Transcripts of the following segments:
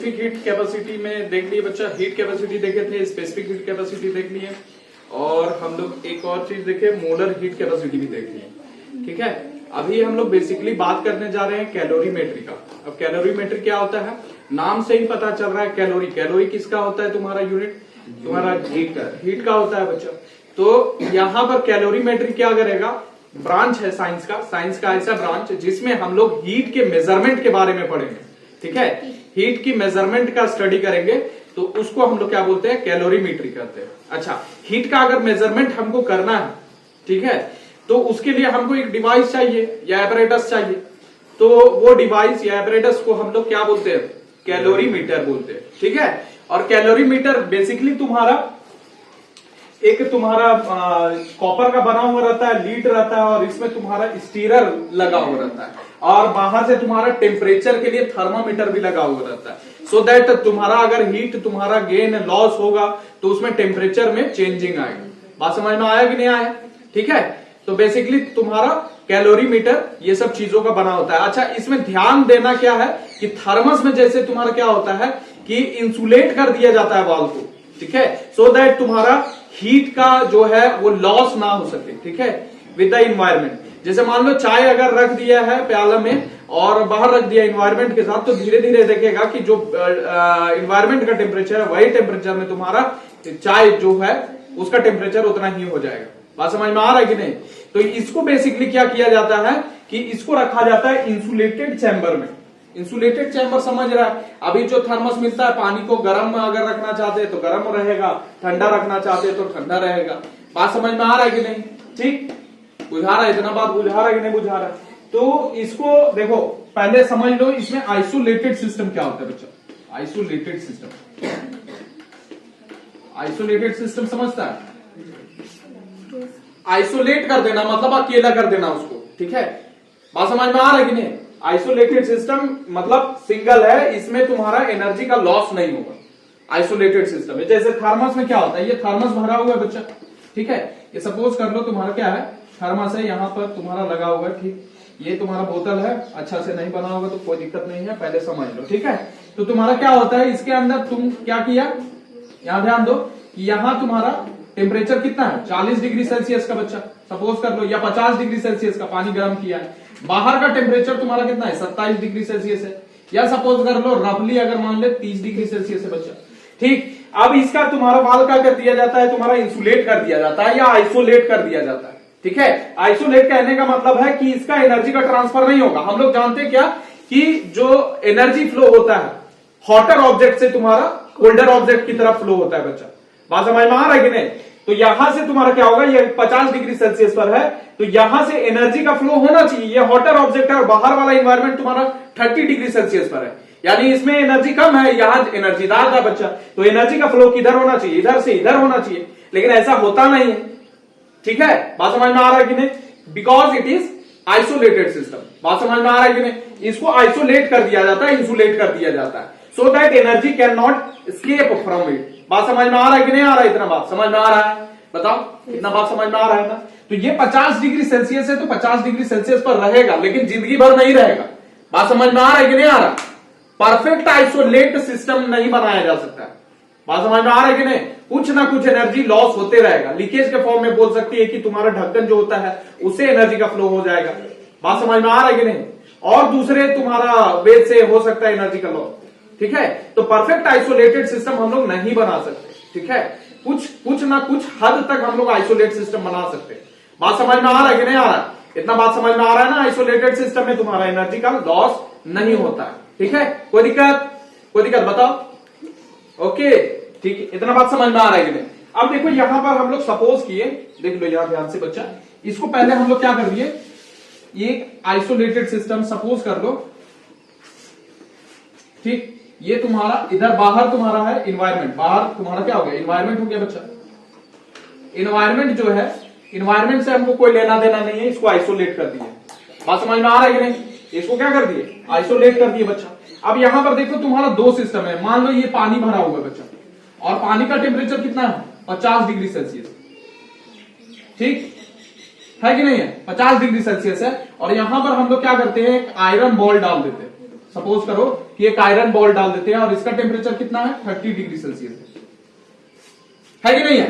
Heat capacity में देख लिए बच्चा, हीट कैपेसिटी देखे थे, स्पेसिफिक हीट कैपेसिटी देख लिए और हम लोग एक और चीज देखे, मोलर हीट कैपेसिटी भी देख लिए। ठीक है, अभी हम लोग बेसिकली बात करने जा रहे हैं कैलोरीमेट्री का। अब कैलोरीमेट्री क्या होता है, नाम से ही पता चल रहा है। कैलोरी, कैलोरी किसका होता है, तुम्हारा यूनिट, तुम्हारा हीट का होता है बच्चा। तो यहाँ पर कैलोरीमेट्री क्या करेगा, ब्रांच है साइंस का ऐसा ब्रांच जिसमें हम लोग हीट के मेजरमेंट के बारे में पढ़ेंगे। ठीक है, हीट की मेजरमेंट का स्टडी करेंगे तो उसको हम लोग क्या बोलते हैं, कैलोरीमेट्री कहते हैं। अच्छा, हीट का अगर मेजरमेंट हमको करना है, ठीक है, तो उसके लिए हमको एक डिवाइस चाहिए या एपरेटस चाहिए। तो वो डिवाइस या एपरेटस को हम लोग क्या बोलते हैं, कैलोरीमीटर बोलते हैं। ठीक है, और कैलोरीमीटर बेसिकली तुम्हारा कॉपर का बना हुआ रहता है, लीड रहता है और इसमें तुम्हारा स्टीरर लगा हुआ रहता है और बाहर से तुम्हारा टेम्परेचर के लिए थर्मामीटर भी लगा हुआ रहता है। सो दैट तुम्हारा अगर हीट तुम्हारा गेन लॉस होगा तो उसमें टेम्परेचर में चेंजिंग आएगी। बात समझ में आया कि नहीं आया? ठीक है, तो बेसिकली तुम्हारा कैलोरीमीटर ये सब चीजों का बना होता है। अच्छा, इसमें ध्यान देना क्या है कि थर्मस में जैसे तुम्हारा क्या होता है कि इंसुलेट कर दिया जाता है वाल को। ठीक है, सो दैट तुम्हारा हीट का जो है वो लॉस ना हो सके। ठीक है, विद द इन्वायरमेंट। जैसे मान लो चाय अगर रख दिया है प्याला में और बाहर रख दिया इन्वायरमेंट के साथ, तो धीरे धीरे देखेगा कि जो इन्वायरमेंट का टेम्परेचर है वही टेम्परेचर में तुम्हारा चाय जो है उसका टेम्परेचर उतना ही हो जाएगा। बात समझ में आ रहा है कि नहीं? तो इसको बेसिकली क्या किया जाता है कि इसको रखा जाता है इंसुलेटेड चैम्बर में। इंसुलेटेड चैम्बर समझ रहा है? अभी जो थर्मस मिलता है, पानी को गर्म अगर रखना चाहते हैं तो गर्म रहेगा, ठंडा रखना चाहते हैं तो ठंडा रहेगा। बात समझ में आ रहा है कि नहीं? ठीक, बुझा रहा है? इतना बात बुझा रहा है कि नहीं बुझा रहा है? तो इसको देखो, पहले समझ लो इसमें आइसोलेटेड सिस्टम क्या होता है बच्चा। आइसोलेटेड सिस्टम, आइसोलेटेड सिस्टम समझता है? आइसोलेट कर देना मतलब अकेला कर देना उसको। ठीक है, बात समझ में आ रहा है कि नहीं? आइसोलेटेड सिस्टम मतलब सिंगल है, इसमें तुम्हारा एनर्जी का लॉस नहीं होगा। आइसोलेटेड सिस्टम है। जैसे थर्मस में क्या होता है, ये थर्मस भरा हुआ है बच्चा। ठीक है, ये सपोज कर लो तुम्हारा क्या है, थर्मस है, यहाँ पर तुम्हारा लगा हुआ है। ठीक, ये तुम्हारा बोतल है, अच्छा से नहीं बना होगा तो कोई दिक्कत नहीं है, पहले समझ लो। ठीक है, तो तुम्हारा क्या होता है, इसके अंदर तुम क्या किया, यहाँ ध्यान दो कि यहाँ तुम्हारा टेम्परेचर कितना है, 40 डिग्री सेल्सियस का बच्चा सपोज कर लो, या 50 डिग्री सेल्सियस का पानी गर्म किया है। बाहर का टेम्परेचर तुम्हारा कितना है, 27 डिग्री सेल्सियस है, या सपोज कर लो रफली अगर मान ले 30 डिग्री सेल्सियस है बच्चा। ठीक, अब इसका तुम्हारा वाल क्या कर दिया जाता है, तुम्हारा इंसुलेट कर दिया जाता है या आइसोलेट कर दिया जाता है। ठीक है, आइसोलेट कहने का मतलब है कि इसका एनर्जी का ट्रांसफर नहीं होगा। हम लोग जानते हैं क्या कि जो एनर्जी फ्लो होता है हॉटर ऑब्जेक्ट से तुम्हारा कोल्डर ऑब्जेक्ट की तरफ फ्लो होता है बच्चा। बात समझ में आ रहा है कि नहीं? तो यहां से तुम्हारा क्या होगा, ये 50 डिग्री सेल्सियस पर है तो यहां से एनर्जी का फ्लो होना चाहिए। ये हॉटर ऑब्जेक्ट है और बाहर वाला इन्वायरमेंट तुम्हारा 30 डिग्री सेल्सियस पर है, यानी इसमें एनर्जी कम है, यहां एनर्जी ज्यादा है बच्चा। तो एनर्जी का फ्लो किधर होना चाहिए, इधर से इधर होना चाहिए, लेकिन ऐसा होता नहीं है। ठीक है, बात समझ में आ रहा है कि नहीं? Because it is isolated system. बात समझ में आ रहा है कि नहीं? इसको आइसोलेट कर दिया जाता है, इंसुलेट कर दिया जाता है, so that energy can not escape from it. बात समझ में आ रहा है कि नहीं आ रहा है? इतना बात समझ में आ रहा है? बताओ, इतना बात समझ में आ रहा है ना? तो ये 50 डिग्री सेल्सियस है तो 50 डिग्री सेल्सियस पर रहेगा, लेकिन जिंदगी भर नहीं रहेगा। बात समझ में आ रहा है कि नहीं आ रहा? परफेक्ट आइसोलेट सिस्टम नहीं बनाया जा सकता है। बात समझ में आ रहा है कि नहीं? कुछ ना कुछ एनर्जी लॉस होते रहेगा। लीकेज के फॉर्म में बोल सकती है कि तुम्हारा ढक्कन जो होता है उससे एनर्जी का फ्लो हो जाएगा। बात समझ में आ रहा है कि नहीं? और दूसरे तुम्हारा वेज से हो सकता है एनर्जी का लॉस। ठीक है, तो परफेक्ट आइसोलेटेड सिस्टम हम लोग नहीं बना सकते। ठीक है, कुछ ना कुछ हद तक हम लोग आइसोलेट सिस्टम बना सकते हैं। बात समझ में आ रहा है कि नहीं आ रहा? इतना बात समझ में आ रहा है ना? आइसोलेटेड सिस्टम में तुम्हारा एनर्जी का लॉस नहीं होता है। ठीक है, कोई दिक्कत बताओ? ओके, ठीक है, इतना बात समझ में आ रहा है कि नहीं? अब देखो यहां पर हम लोग सपोज किए, देख लो यहां ध्यान से बच्चा, इसको पहले हम लोग क्या कर दिए, ये आइसोलेटेड सिस्टम सपोज कर लो। ठीक, ये तुम्हारा इधर बाहर तुम्हारा है इन्वायरमेंट, बाहर तुम्हारा क्या हो गया, इन्वायरमेंट हो गया बच्चा। इन्वायरमेंट जो है, इन्वायरमेंट से हमको कोई लेना देना नहीं है, इसको आइसोलेट कर दिए। बात समझ में आ रहा है कि नहीं? इसको क्या कर दिए, आइसोलेट कर दिए बच्चा। अब यहां पर देखो तुम्हारा दो सिस्टम है, मान लो ये पानी भरा हुआ है बच्चा और पानी का टेम्परेचर कितना है, 50 डिग्री सेल्सियस। ठीक है कि नहीं है? 50 डिग्री सेल्सियस है और यहां पर हम लोग क्या करते हैं, एक आयरन बॉल डाल देते हैं। सपोज करो कि एक आयरन बॉल डाल देते हैं और इसका टेम्परेचर कितना है 30 डिग्री सेल्सियस है कि नहीं है,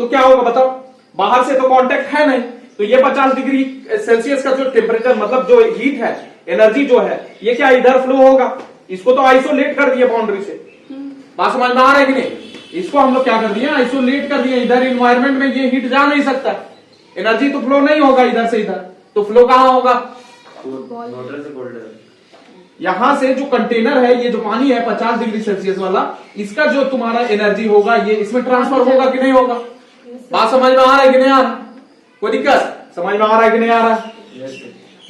तो क्या होगा बताओ, बाहर से तो कांटेक्ट है नहीं, तो ये 50 डिग्री सेल्सियस का जो टेम्परेचर मतलब जो हीट है, एनर्जी जो है, ये क्या इधर फ्लो होगा, इसको तो आइसोलेट कर दिया बाउंड्री से, बात समझ में आ रहा है कि नहीं, इसको हम लोग क्या कर दिए, आइसोलेट कर दिए, इधर इन्वायरमेंट में ये हीट जा नहीं सकता, एनर्जी तो फ्लो नहीं होगा इधर से इधर, तो फ्लो कहां होगा, यहां से जो कंटेनर है, ये जो पानी है 50 डिग्री सेल्सियस वाला, इसका जो तुम्हारा एनर्जी होगा ये इसमें ट्रांसफर होगा कि नहीं होगा, बात समझ में आ रहा है कि नहीं आ रहा, कोई दिक्कत, समझ में आ रहा है कि नहीं आ रहा,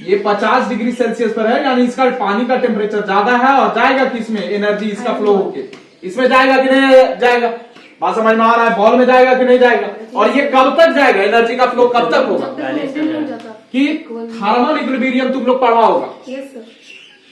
ये 50 डिग्री सेल्सियस पर है, यानी इसका पानी का टेम्परेचर ज्यादा है और जाएगा किसमें, एनर्जी इसका फ्लो होके इसमें जाएगा कि नहीं जाएगा, बात समझ में आ रहा है, बॉल में जाएगा कि नहीं जाएगा, और ये कब तक जाएगा, एनर्जी का फ्लो कब तक होगा, कि थर्मल इक्विलिब्रियम तुम लोग पढ़ा होगा,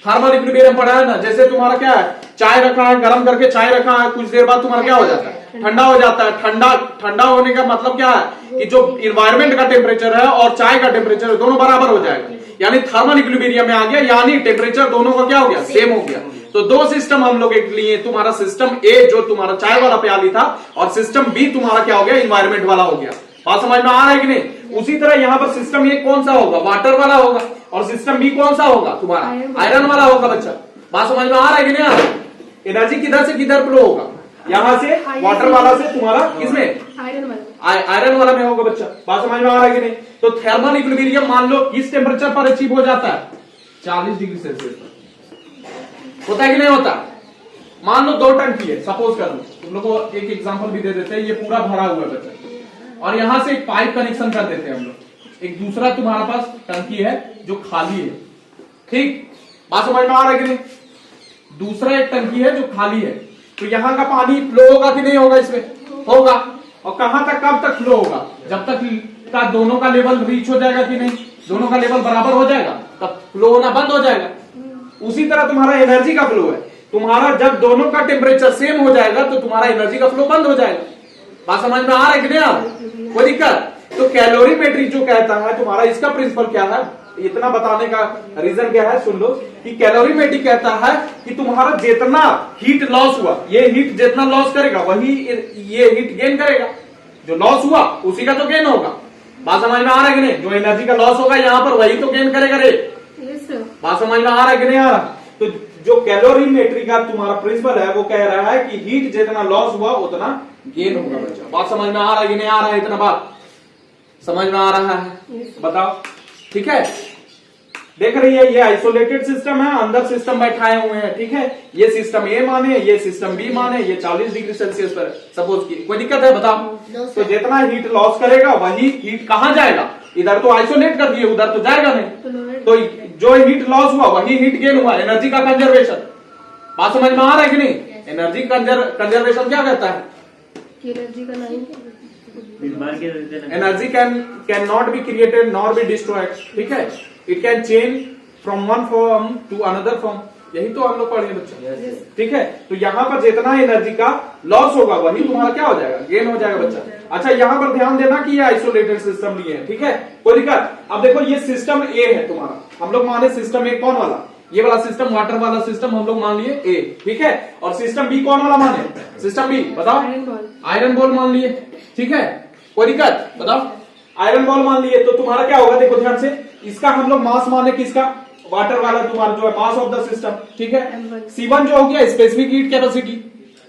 थर्मल इक्विलिब्रियम पढ़ा है ना, जैसे तुम्हारा क्या है, चाय रखा है, गर्म करके चाय रखा है, कुछ देर बाद तुम्हारा क्या हो जाता है, ठंडा हो जाता है, ठंडा होने का मतलब क्या है कि जो इन्वायरमेंट का टेम्परेचर है और चाय का टेम्परेचर दोनों बराबर हो जाएगा, यानी थर्मल इक्विलिब्रियम में आ गया, यानी टेम्परेचर दोनों का क्या हो गया, सेम हो गया। तो दो सिस्टम हम लोग एक लिए, तुम्हारा सिस्टम ए जो तुम्हारा चाय वाला प्याली था, और सिस्टम बी तुम्हारा क्या हो गया, इन्वायरमेंट वाला हो गया, बात समझ में आ रहा है कि नहीं। उसी तरह यहाँ पर सिस्टम ए कौन सा होगा, वाटर वाला होगा, और सिस्टम बी कौन सा होगा, तुम्हारा आयरन वाला होगा बच्चा, बात समझ में आ रहा है कि नहीं आ रहा है। एनर्जी किधर से किधर फ्लो होगा, यहाँ से वाटर वाला से तुम्हारा किसमें, आयरन वाला में होगा बच्चा, बात समझ में आ रहा है कि नहीं। तो थर्मल इक्विलिब्रियम मान लो किस टेम्परेचर पर अचीव हो जाता है, 40 डिग्री सेल्सियस पर, होता है कि नहीं होता। मान लो 2 टंकी है, सपोज कर लो, तुम लोग को एक एग्जांपल भी दे देते हैं, ये पूरा भरा हुआ है बच्चा, और यहां से एक पाइप कनेक्शन कर देते हैं हम लोग, एक दूसरा तुम्हारा पास टंकी है जो खाली है, ठीक, बात समझ में आ रहा है कि नहीं। दूसरा एक टंकी है जो खाली है, तो यहाँ का पानी फ्लो होगा कि नहीं होगा, इसमें होगा, और कहां तक कब तक फ्लो होगा, जब तक का दोनों का लेवल रीच हो जाएगा कि नहीं, दोनों का लेवल बराबर हो जाएगा तब फ्लो होना बंद हो जाएगा। उसी तरह तुम्हारा एनर्जी का फ्लो है, तुम्हारा जब दोनों का टेम्परेचर सेम हो जाएगा तो तुम्हारा एनर्जी का फ्लो बंद हो जाएगा, बात समझ में आ रहा है कि नहीं आ रहा, कोई दिक्कत। तो कैलोरीमेट्री जो कहता है तुम्हारा, इसका प्रिंसिपल क्या है, इतना बताने का रीजन क्या है, सुन लो कि कैलोरीमेट्री कहता है कि तुम्हारा जितना हीट लॉस हुआ, ये हीट जितना लॉस करेगा वही ये हीट गेन करेगा, जो लॉस हुआ उसी का तो गेन होगा, बात समझ में आ रहा है कि नहीं। जो एनर्जी का लॉस होगा यहाँ पर वही तो गेन करेगा रे, बात समझ में आ रहा है कि नहीं आ रहा। तो जो कैलोरीमेट्री का तुम्हारा प्रिंसिपल है वो कह रहा है कि हीट जितना लॉस हुआ उतना गेन होगा बच्चा, बात समझ में आ रहा है कि नहीं आ रहा है, इतना बात समझ में आ रहा है, बताओ, ठीक है। देख रही है, ये आइसोलेटेड सिस्टम है, अंदर सिस्टम बैठाए हुए हैं, ठीक है, ये सिस्टम ए माने, ये सिस्टम बी माने, ये 40 डिग्री सेल्सियस पर सपोज की, कोई दिक्कत है बताओ। तो जितना हीट लॉस करेगा वही हीट कहां जाएगा, इधर तो आइसोलेट कर दिए, उधर तो जाएगा नहीं, तो जो हीट लॉस हुआ वही हीट गेन हुआ, एनर्जी का कंजर्वेशन, बात समझ में आ रहा है कि नहीं। एनर्जी कंजर्वेशन क्या कहता है, energy can not be created nor be destroyed, ठीक है, it can change from one form to another form, यही तो हम लोग पढ़े बच्चा, ठीक है। तो यहाँ पर जितना एनर्जी का लॉस होगा वही तुम्हारा क्या हो जाएगा, गेन हो जाएगा बच्चा। अच्छा, यहाँ पर ध्यान देना कि ये आइसोलेटेड सिस्टम लिए है, ठीक है, कोई दिक्कत। अब देखो ये सिस्टम ए है तुम्हारा, हम लोग माने सिस्टम ए कौन वाला, ये वाला सिस्टम, वाटर वाला सिस्टम हम लोग मान लिए ए, ठीक है, और सिस्टम बी कौन वाला माने, सिस्टम बी बताओ, आयरन बॉल मान लिए, ठीक है, कोई दिक्कत बताओ, आयरन बॉल मान लिए। तो तुम्हारा क्या होगा, देखो ध्यान से, इसका हम लोग मास माने किसका, वाटर वाला तुम्हारा जो है मास ऑफ द सिस्टम, ठीक है, C1 जो हो गया स्पेसिफिक हीट कैपेसिटी,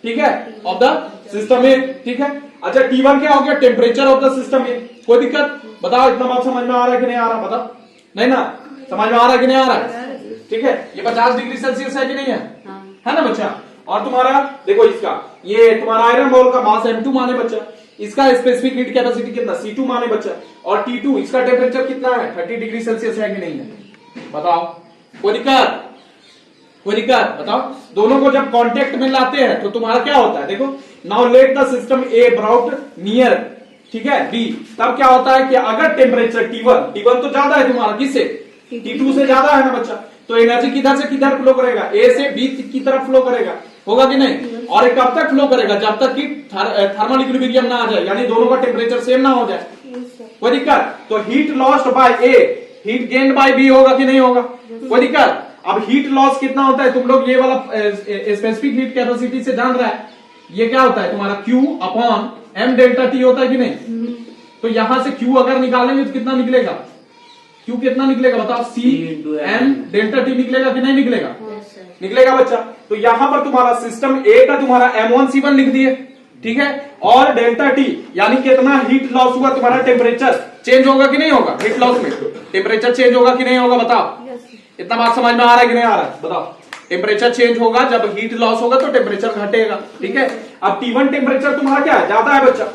ठीक है, ऑफ द सिस्टम ए, ठीक है। अच्छा, T1 क्या हो गया, टेम्परेचर ऑफ द सिस्टम ए, कोई दिक्कत बताओ, इतना बात समझ में आ रहा है कि नहीं आ रहा, बताओ, नहीं ना, समझ में आ रहा है कि नहीं आ रहा है, ठीक है। ये 50 डिग्री सेल्सियस है कि नहीं है ना बच्चा। और तुम्हारा देखो इसका, ये तुम्हारा आयरन बॉल का मास M2 माने बच्चा, इसका स्पेसिफिक हीट कैपेसिटी कितना, C2 माने बच्चा, और T2 इसका टेम्परेचर कितना है, 30 डिग्री सेल्सियस है कि नहीं है, बताओ, कोई दिक्कत, कोई दिक्कत बताओ। दोनों को जब कांटेक्ट में लाते हैं तो तुम्हारा क्या होता है, देखो, now let the system A brought near, ठीक है, बी, तब क्या होता है कि अगर टेम्परेचर T1 तो ज्यादा है तुम्हारा, किससे, T2 से ज्यादा है ना बच्चा, तो एनर्जी किधर से किधर फ्लो करेगा, ए से बी की तरफ फ्लो करेगा, होगा कि नहीं। और ये कब तक फ्लो करेगा, जब तक कि थर्मल इक्विलिब्रियम ना आ जाए, यानी दोनों का टेम्परेचर सेम ना हो जाए, कोई दिक्कत। तो heat lost by A, heat gained by B होगा कि नहीं होगा, कोई दिक्कत। अब हीट लॉस कितना होता है, तुम लोग ये वाला स्पेसिफिक हीट कैपेसिटी से जान रहा है, ये क्या होता है तुम्हारा Q upon M delta T होता है कि नहीं। तो यहां से Q अगर निकालेंगे तो कितना निकलेगा, Q कितना निकलेगा बताओ, C M डेल्टा T निकलेगा कि नहीं निकलेगा, निकलेगा बच्चा। तो यहां पर तुम्हारा सिस्टम ए का तुम्हारा M1C1 लिख दिए, ठीक है, और डेल्टा T यानी कितना हीट लॉस हुआ तुम्हारा, टेम्परेचर चेंज होगा कि नहीं होगा, हीट लॉस में टेम्परेचर चेंज होगा कि नहीं होगा बताओ। इतना बात समझ में आ रहा है कि नहीं आ रहा है बताओ। टेम्परेचर चेंज होगा, जब हीट लॉस होगा तो टेम्परेचर घटेगा, ठीक है। अब T1 टेम्परेचर तुम्हारा क्या है, ज्यादा है बच्चा,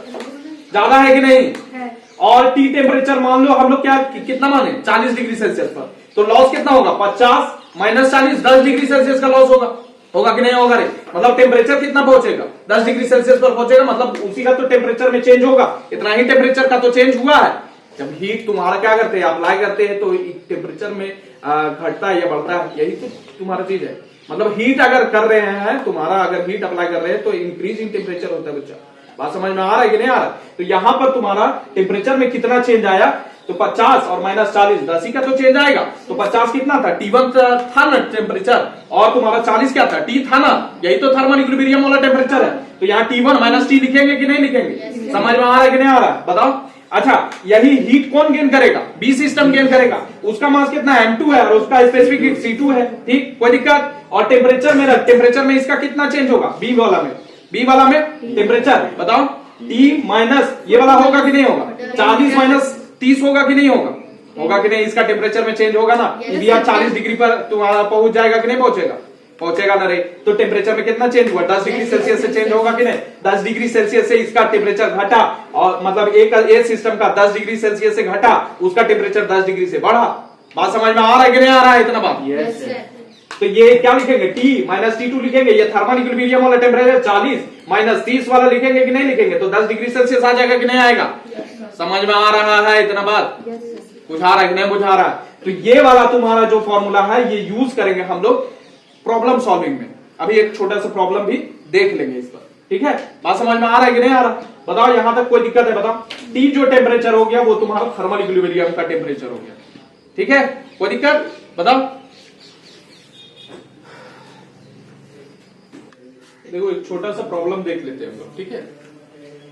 ज्यादा है कि नहीं है। और T टेम्परेचर मान लो हम लोग क्या कितना माने 40 डिग्री सेल्सियस पर, तो लॉस कितना होगा 50 माइनस 40 10 डिग्री सेल्सियस का लॉस होगा, होगा कि नहीं होगा रे। मतलब टेम्परेचर कितना पहुंचेगा 10 डिग्री सेल्सियस पर पहुंचेगा, मतलब उसी का तो टेम्परेचर में चेंज होगा, इतना ही टेम्परेचर का तो चेंज हुआ है। जब हीट तुम्हारा क्या करते हैं अप्लाई करते हैं तो टेम्परेचर में घटता है या बढ़ता है, यही तो तुम्हारा चीज है। मतलब हीट अगर कर रहे हैं तुम्हारा, अगर हीट अप्लाई कर रहे हैं तो इंक्रीज इन टेम्परेचर होता है बच्चा। बात समझ में आ रहा है कि नहीं आ रहा। तो यहां पर तुम्हारा टेम्परेचर में कितना चेंज आया, तो 50 और माइनस 40 10 ही का तो चेंज आएगा। तो 50 कितना था, T1 था ना टेम्परेचर, और तुम्हारा 40 क्या था, T था ना, यही तो थर्मल इक्विलिब्रियम वाला टेम्परेचर है। तो यहाँ T1 माइनस T लिखेंगे कि नहीं लिखेंगे, समझ में आ रहा है कि नहीं आ रहा है बताओ। अच्छा, यही हीट कौन गेन करेगा, बी सिस्टम गेन करेगा, उसका मास कितना M2 है और उसका स्पेसिफिक हीट C2 है, ठीक, कोई दिक्कत। और टेम्परेचर में इसका कितना चेंज होगा, बी वाला में टेम्परेचर बताओ, T माइनस ये वाला होगा कि नहीं होगा, 40 माइनस 30 होगा कि नहीं होगा, होगा कि नहीं, इसका टेम्परेचर में चेंज होगा ना, भी आप 40 डिग्री पर तुम्हारा पहुंच जाएगा कि नहीं पहुंचेगा, पहुंचेगा ना रे। तो टेम्परेचर में कितना चेंज हुआ, 10 डिग्री सेल्सियस से चेंज होगा कि नहीं, 10 डिग्री सेल्सियस से इसका टेम्परेचर घटा, और मतलब एक सिस्टम का 10 डिग्री सेल्सियस से घटा, उसका टेम्परेचर 10 डिग्री से बढ़ा। बात समझ में आ रहा है कि नहीं आ रहा है इतना बात। yes, तो ये क्या लिखेंगे, T माइनस T2 लिखेंगे, ये थर्मल इक्विलिब्रियम वाला टेम्परेचर 40 माइनस 30 वाला लिखेंगे कि नहीं लिखेंगे, तो 10 डिग्री सेल्सियस आ जाएगा कि नहीं आएगा, समझ में आ रहा है इतना बात, बुझा रहा है कि नहीं बुझा रहा है। तो ये वाला तुम्हारा जो फॉर्मूला है ये यूज करेंगे हम लोग प्रॉब्लम सॉल्विंग में। अभी एक छोटा सा प्रॉब्लम भी देख लेंगे इस पर, ठीक है। बात समझ में आ रहा है कि नहीं आ रहा, बताओ यहां तक कोई दिक्कत है बताओ। T जो टेम्परेचर हो गया वो तुम्हारा थर्मल इक्विलिब्रियम का टेम्परेचर हो गया, ठीक है, कोई दिक्कत बताओ। देखो एक छोटा सा प्रॉब्लम देख लेते हैं हम लोग, ठीक है।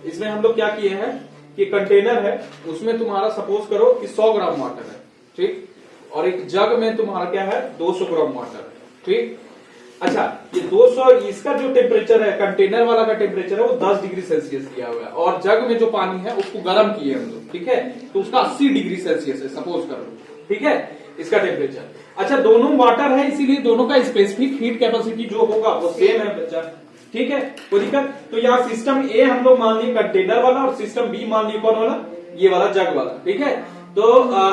इसमें हम लोग क्या किए हैं कि कंटेनर है, उसमें तुम्हारा सपोज करो कि 100 ग्राम वाटर है, ठीक, और एक जग में तुम्हारा क्या है 200 ग्राम वाटर है, ठीक। अच्छा, ये 200 इसका जो टेम्परेचर है कंटेनर वाला का टेम्परेचर है वो 10 डिग्री सेल्सियस दिया हुआ है, और जग में जो पानी है उसको गर्म किए हम लोग, ठीक है, तो उसका 80 डिग्री सेल्सियस है सपोज करो, ठीक है, इसका टेम्परेचर। अच्छा, दोनों वाटर है इसीलिए दोनों का स्पेसिफिक हीट कैपेसिटी जो होगा वो सेम है बच्चा, ठीक है, कोई दिक्कत। तो यहाँ सिस्टम ए हम लोग मान लिए कंटेनर वाला, और सिस्टम बी मान लिए कौन वाला, ये वाला जग वाला, ठीक है। तो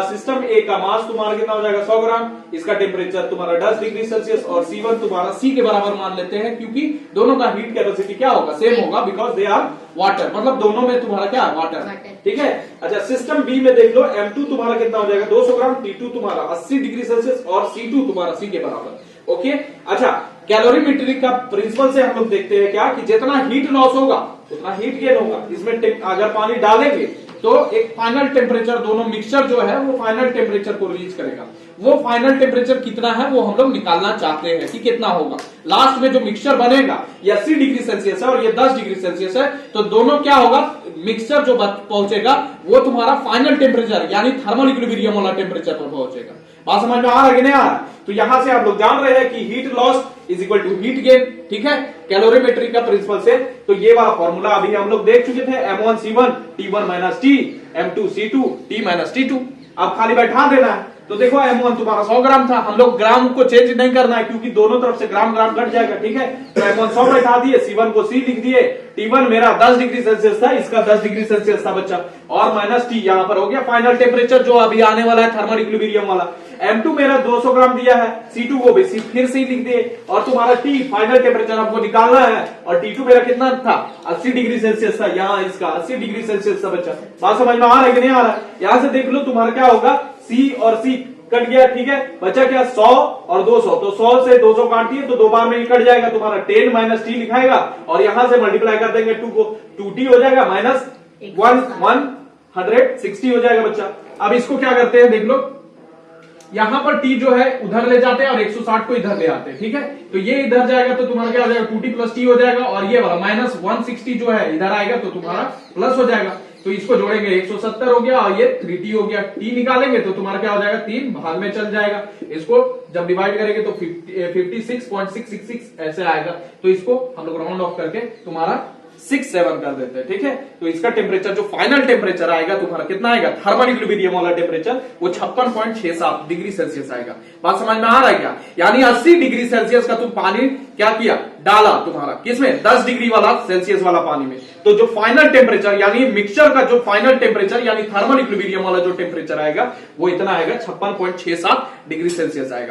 सिस्टम ए का मास तुम्हारा कितना हो जाएगा 100 ग्राम, इसका टेम्परेचर तुम्हारा 10 डिग्री सेल्सियस, और C1 तुम्हारा C के बराबर मान लेते हैं, क्योंकि दोनों का हीट कैपेसिटी क्या होगा, सेम होगा, बिकॉज दे आर वाटर, मतलब दोनों में तुम्हारा क्या वाटर, ठीक है। अच्छा, सिस्टम बी में देख लो, M2 तुम्हारा कितना हो जाएगा 200 ग्राम, T2 तुम्हारा 80 डिग्री सेल्सियस, और C2 तुम्हारा C के बराबर, ओके। अच्छा, कैलोरीमेट्री का प्रिंसिपल से हम लोग देखते हैं क्या कि जितना हीट लॉस होगा उतना हीट गेन होगा। इसमें अगर पानी डालेंगे तो एक फाइनल टेम्परेचर, दोनों मिक्सचर जो है वो फाइनल टेम्परेचर को रीच करेगा। वो फाइनल टेम्परेचर कितना है वो हम लोग निकालना चाहते हैं कि कितना होगा। लास्ट में जो मिक्सचर बनेगा ये 80 डिग्री सेल्सियस है और ये 10 डिग्री सेल्सियस है, तो दोनों क्या होगा, मिक्सचर जो पहुंचेगा वो तुम्हारा फाइनल टेम्परेचर यानी थर्मल इक्विलिब्रियम वाला टेम्परेचर पर पहुंचेगा। बात समझ में आ रहा है कि नहीं आ रहा। तो यहां से आप लोग जान रहे हैं कि heat loss is equal to heat gain, ठीक है, कैलोरीमेट्री का प्रिंसिपल से। तो ये वाला फॉर्मूला अभी हम लोग देख चुके थे, M1C1 T1 minus T, M2C2 T minus T2। अब खाली बैठा देना है। तो देखो M1 तुम्हारा 100 ग्राम था, हम लोग ग्राम को चेंज नहीं करना है क्योंकि दोनों तरफ से ग्राम ग्राम घट जाएगा, ठीक है। तो M1 100 बैठा दिए, C1 को C लिख दिए, T1 मेरा 10 डिग्री सेल्सियस था, इसका 10 डिग्री सेल्सियस था बच्चा, और माइनस T यहाँ पर हो गया फाइनल टेम्परेचर जो अभी आने वाला है थर्मल इक्विलिब्रियम वाला। M2 मेरा 200 ग्राम दिया है, C2 को भी फिर से लिख दिए, और तुम्हारा T फाइनल टेम्परेचर आपको निकालना है, और T2 मेरा कितना था 80 डिग्री सेल्सियस था, यहाँ इसका 80 डिग्री सेल्सियस था बच्चा। बात समझ में आ रहा है कि नहीं आ रहा है। यहां से देख लो तुम्हारा क्या होगा, C और C कट गया, ठीक है, बचा क्या 100 और 200। तो 100 से 200 काटिए तो 2 बार में ही कट जाएगा, तुम्हारा 10 माइनस T लिखाएगा, और यहां से मल्टीप्लाई कर देंगे 2 को, 2T हो जाएगा माइनस 160 हो जाएगा बच्चा। अब इसको क्या करते हैं देख लो, यहां पर टी जो है उधर ले जाते हैं और 160 को इधर ले आते हैं, ठीक है। तो ये इधर जाएगा तो तुम्हारा क्या हो जाएगा 2t प्लस टी हो जाएगा, और ये वाला माइनस 160 जो है इधर आएगा तो तुम्हारा प्लस हो जाएगा। तो इसको जोड़ेंगे 170 हो गया और ये 3t हो गया। टी निकालेंगे तो तुम्हारा क्या हो जाएगा 3 भाग में चल जाएगा। इसको जब डिवाइड करेंगे तो 56.666 ऐसे आएगा। तो इसको हम लोग राउंड ऑफ करके तुम्हारा 67 कर देते हैं, ठीक है। तो इसका टेम्परेचर जो फाइनल टेम्परेचर आएगा तुम्हारा कितना आएगा, थर्मल इक्विलिब्रियम वाला टेम्परेचर वो 56.67 डिग्री सेल्सियस आएगा। बात समझ में आ रहा है क्या? यानी 80 डिग्री सेल्सियस का तुम पानी क्या किया, डाला तुम्हारा किसमें, 10 डिग्री वाला सेल्सियस वाला पानी में। तो जो फाइनल टेम्परेचर यानी मिक्सचर का जो फाइनल टेम्परेचर यानी थर्मल इक्विलिब्रियम वाला जो टेम्परेचर आएगा वो इतना आएगा 56.67 डिग्री सेल्सियस आएगा।